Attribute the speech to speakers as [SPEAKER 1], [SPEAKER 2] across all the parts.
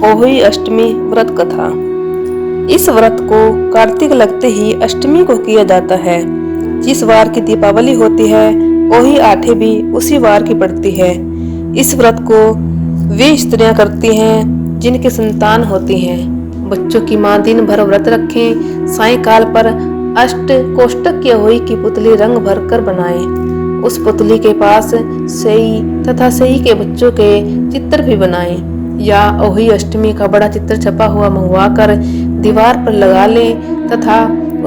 [SPEAKER 1] ओहुई अष्टमी व्रत कथा। इस व्रत को कार्तिक लगते ही अष्टमी को किया जाता है। जिस वार की दीपावली होती है ओही आठे भी उसी वार की पड़ती है। इस व्रत को वे स्त्रियां करती हैं जिनके संतान होती हैं। बच्चों की मां दिन भर व्रत रखें, सायंकाल पर अष्ट कोष्टक की ओहुई की पुतली रंग भर कर बनाए। उस पुतली के पास सई तथा सई के बच्चों के चित्र भी बनाए, या ओहुई अष्टमी का बड़ा चित्र छपा हुआ मंगवाकर दीवार पर लगा लें तथा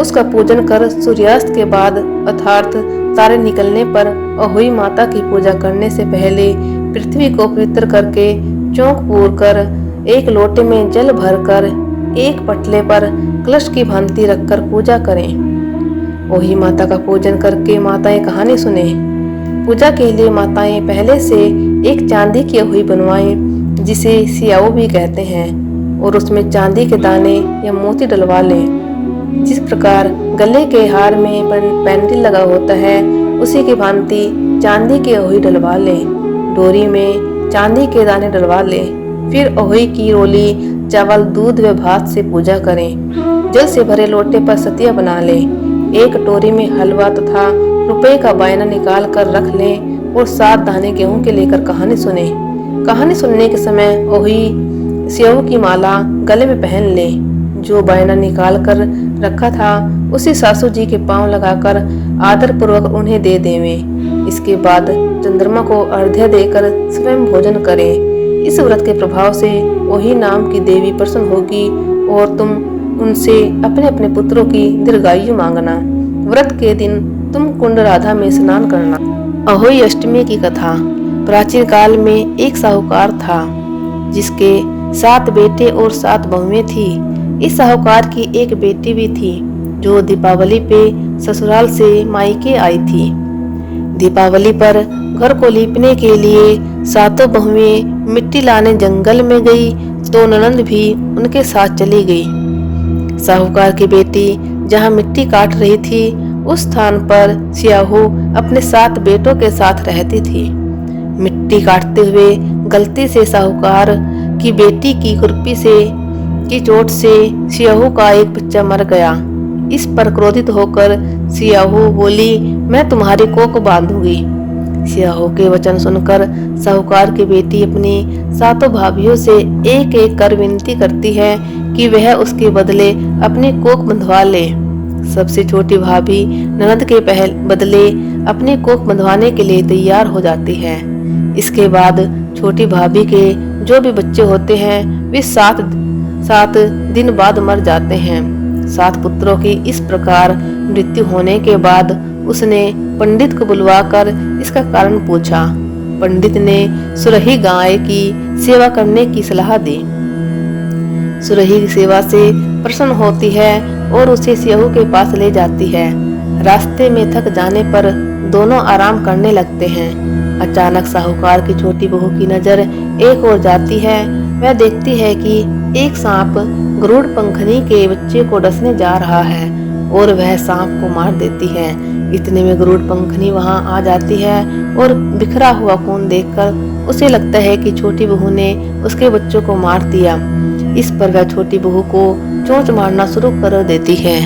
[SPEAKER 1] उसका पूजन कर सूर्यास्त के बाद अर्थात तारे निकलने पर ओहुई माता की पूजा करने से पहले पृथ्वी को पवित्र करके चौंक पूर कर एक लोटे में जल भरकर एक पटले पर कलश की भांति रखकर पूजा करें। ओहुई माता का पूजन करके माताएं कहानी सुने। पूजा के लिए माताएं पहले से एक चांदी की ओहुई बनवाएं जिसे सियाओ भी कहते हैं, और उसमें चांदी के दाने या मोती डलवा लें। जिस प्रकार गले के हार में पेंडिल लगा होता है उसी की भांति चांदी की ओहुई डलवा लें। डोरी में चांदी के दाने डलवा लें। फिर ओहुई की रोली चावल दूध व भात से पूजा करें। जल से भरे लोटे पर सतिया बना लें। एक कटोरी में हलवा तथा रुपए का बायना निकाल कर रख लें और 7 दाने गेहूं के लेकर कहानी सुने। कहानी सुनने के समय ओहुई सेव की माला गले में पहन ले। जो बायना निकाल कर रखा था उसी सासू जी के पांव लगाकर आदर पूर्वक उन्हें दे देवें। इसके बाद चंद्रमा को अर्घ्य देकर स्वयं भोजन करें। इस व्रत के प्रभाव से ओहुई नाम की देवी प्रसन्न होगी और तुम उनसे अपने अपने पुत्रों की दीर्घायु मांगना। व्रत के दिन तुम कुंड राधा में स्नान करना। ओहुई अष्टमी की कथा। प्राचीन काल में एक साहूकार था जिसके 7 बेटे और 7 बहुएं थी। इस साहूकार की एक बेटी भी थी जो दीपावली पे ससुराल से मायके आई थी। दीपावली पर घर को लीपने के लिए 7 बहुएं मिट्टी लाने जंगल में गई तो ननंद भी उनके साथ चली गई। साहूकार की बेटी जहाँ मिट्टी काट रही थी उस स्थान पर सियाहू अपने 7 बेटों के साथ रहती थी। मिट्टी काटते हुए गलती से साहूकार की बेटी की खुरपी से की चोट से सियाहू का एक बच्चा मर गया। इस पर क्रोधित होकर सियाहू बोली, मैं तुम्हारी कोख बांधूंगी। सियाहू के वचन सुनकर साहूकार की बेटी अपनी 7 भाभियों से एक एक कर विनती करती है कि वह उसके बदले अपनी कोख बंधवा ले। सबसे छोटी भाभी ननद के बदले अपनी कोख बंधवाने के लिए तैयार हो जाती है। इसके बाद छोटी भाभी के जो भी बच्चे होते हैं वे 7 दिन बाद मर जाते हैं। 7 पुत्रों की इस प्रकार मृत्यु होने के बाद उसने पंडित को बुलवाकर इसका कारण पूछा। पंडित ने सुरही गाय की सेवा करने की सलाह दी। सुरही की सेवा से प्रसन्न होती है और उसे सियाहू के पास ले जाती है। रास्ते में थक जाने पर दोनों आराम करने लगते हैं। अचानक साहूकार की छोटी बहू की नजर एक ओर जाती है। वह देखती है कि एक सांप गरुड़ पंखनी के बच्चे को डसने जा रहा है और वह सांप को मार देती है। इतने में गरुड़ पंखनी वहां आ जाती है और बिखरा हुआ खून देखकर उसे लगता है कि छोटी बहू ने उसके बच्चों को मार दिया। इस पर वह छोटी बहू को चोंच मारना शुरू कर देती है।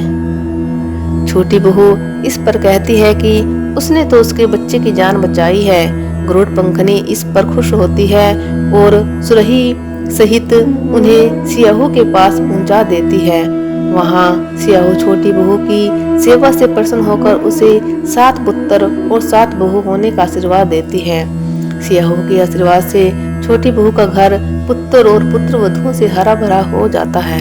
[SPEAKER 1] छोटी बहू इस पर कहती है कि उसने तो उसके बच्चे की जान बचाई है। गरुड़ पंखनी इस पर खुश होती है और सुरही सहित उन्हें सियाहू के पास पहुंचा देती है। वहां सियाहू छोटी बहू की सेवा से प्रसन्न होकर उसे 7 पुत्र और 7 बहू होने का आशीर्वाद देती है। सियाहू के आशीर्वाद से छोटी बहू का घर पुत्र और पुत्र वधुओं से हरा भरा हो जाता है।